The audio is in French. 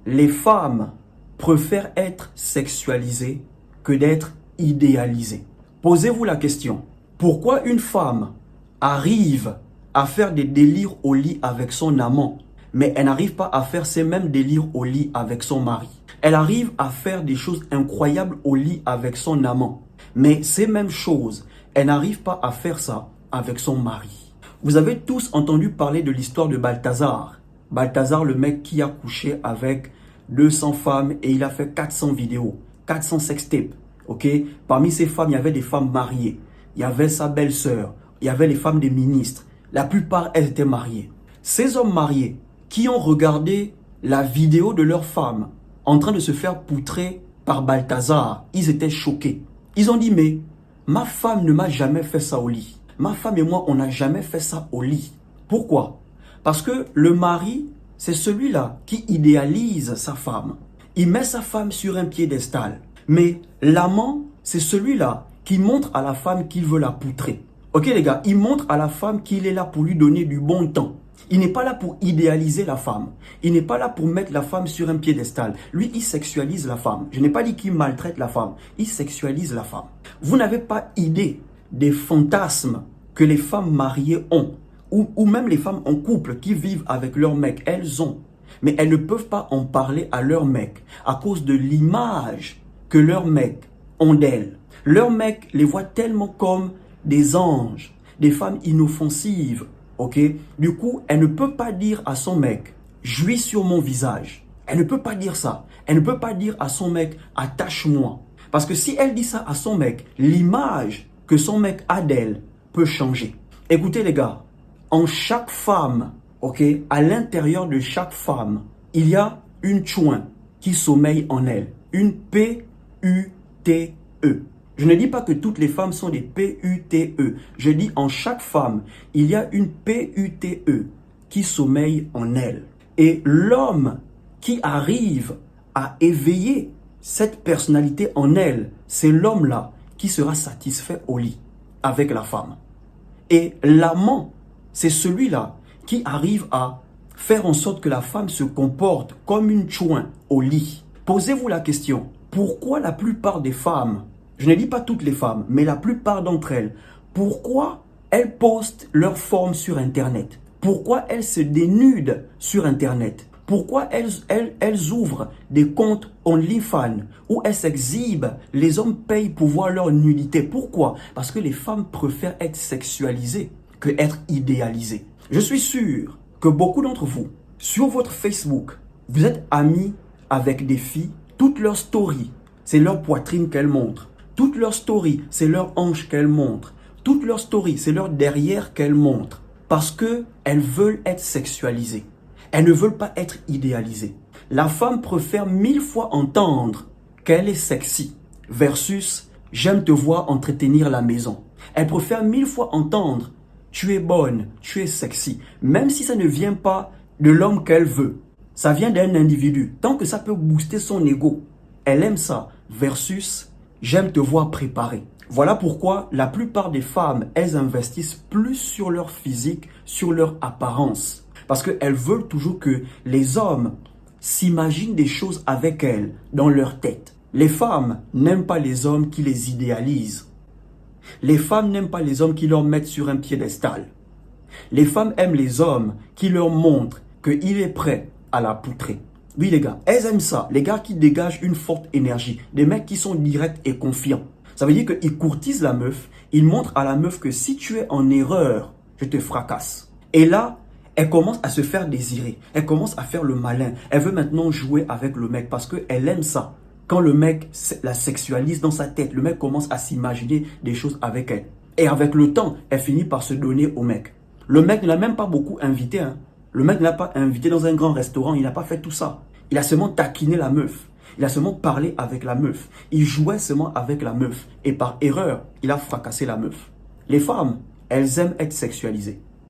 les femmes préfèrent être sexualisées que d'être idéalisées. Posez-vous la question, pourquoi une femme arrive à faire des délires au lit avec son amant, mais elle n'arrive pas à faire ces mêmes délires au lit avec son mari? Elle arrive à faire des choses incroyables au lit avec son amant, mais ces mêmes choses, elle n'arrive pas à faire ça avec son mari. Vous avez tous entendu parler de l'histoire de Balthazar. Balthazar, le mec qui a couché avec 200 femmes et il a fait 400 vidéos, 400 sextapes. Okay? Parmi ces femmes, il y avait des femmes mariées. Il y avait sa belle-sœur. Il y avait les femmes des ministres. La plupart, elles étaient mariées. Ces hommes mariés qui ont regardé la vidéo de leur femme en train de se faire poutrer par Balthazar, ils étaient choqués. Ils ont dit, mais ma femme ne m'a jamais fait ça au lit. Ma femme et moi, on n'a jamais fait ça au lit. Pourquoi? Parce que le mari, c'est celui-là qui idéalise sa femme. Il met sa femme sur un piédestal. Mais l'amant, c'est celui-là qui montre à la femme qu'il veut la poutrer. Ok les gars, il montre à la femme qu'il est là pour lui donner du bon temps. Il n'est pas là pour idéaliser la femme. Il n'est pas là pour mettre la femme sur un piédestal. Lui, il sexualise la femme. Je n'ai pas dit qu'il maltraite la femme. Il sexualise la femme. Vous n'avez pas idée des fantasmes que les femmes mariées ont. Ou même les femmes en couple qui vivent avec leur mec. Elles ont. Mais elles ne peuvent pas en parler à leur mec à cause de l'image que leurs mecs ont d'elles. Leurs mecs les voient tellement comme des anges, des femmes inoffensives. Ok? Du coup, elle ne peut pas dire à son mec, jouis sur mon visage. Elle ne peut pas dire ça. Elle ne peut pas dire à son mec, attache-moi. Parce que si elle dit ça à son mec, l'image que son mec a d'elle peut changer. Écoutez les gars, en chaque femme, ok, à l'intérieur de chaque femme, il y a une chouin qui sommeille en elle. Une P-U-T-E. Je ne dis pas que toutes les femmes sont des P-U-T-E. Je dis en chaque femme, il y a une P-U-T-E qui sommeille en elle. Et l'homme qui arrive à éveiller cette personnalité en elle, c'est l'homme-là qui sera satisfait au lit avec la femme. Et l'amant, c'est celui-là qui arrive à faire en sorte que la femme se comporte comme une chouin au lit. Posez-vous la question, pourquoi la plupart des femmes, je ne dis pas toutes les femmes, mais la plupart d'entre elles, pourquoi elles postent leur forme sur Internet? Pourquoi elles se dénudent sur Internet? Pourquoi elles ouvrent des comptes OnlyFans où elles s'exhibent? Les hommes payent pour voir leur nudité. Pourquoi? Parce que les femmes préfèrent être sexualisées que être idéalisées. Je suis sûr que beaucoup d'entre vous, sur votre Facebook, vous êtes amis avec des filles, toutes leurs stories, c'est leur poitrine qu'elles montrent. Toutes leurs stories, c'est leur hanche qu'elles montrent. Toutes leurs stories, c'est leur derrière qu'elles montrent. Parce qu'elles veulent être sexualisées. Elles ne veulent pas être idéalisées. La femme préfère 1000 fois entendre qu'elle est sexy versus j'aime te voir entretenir la maison. Elle préfère 1000 fois entendre tu es bonne, tu es sexy. Même si ça ne vient pas de l'homme qu'elle veut. Ça vient d'un individu. Tant que ça peut booster son ego, elle aime ça versus j'aime te voir préparé. Voilà pourquoi la plupart des femmes, elles investissent plus sur leur physique, sur leur apparence. Parce qu'elles veulent toujours que les hommes s'imaginent des choses avec elles dans leur tête. Les femmes n'aiment pas les hommes qui les idéalisent. Les femmes n'aiment pas les hommes qui leur mettent sur un piédestal. Les femmes aiment les hommes qui leur montrent qu'il est prêt à la poutrer. Oui les gars, elles aiment ça. Les gars qui dégagent une forte énergie. Des mecs qui sont directs et confiants. Ça veut dire qu'ils courtisent la meuf. Ils montrent à la meuf que si tu es en erreur, je te fracasse. Et là, elle commence à se faire désirer. Elle commence à faire le malin. Elle veut maintenant jouer avec le mec parce qu'elle aime ça. Quand le mec la sexualise dans sa tête, le mec commence à s'imaginer des choses avec elle. Et avec le temps, elle finit par se donner au mec. Le mec ne l'a même pas beaucoup invité. Hein. Le mec ne l'a pas invité dans un grand restaurant. Il n'a pas fait tout ça. Il a seulement taquiné la meuf. Il a seulement parlé avec la meuf. Il jouait seulement avec la meuf. Et par erreur, il a fracassé la meuf. Les femmes, elles aiment être sexualisées.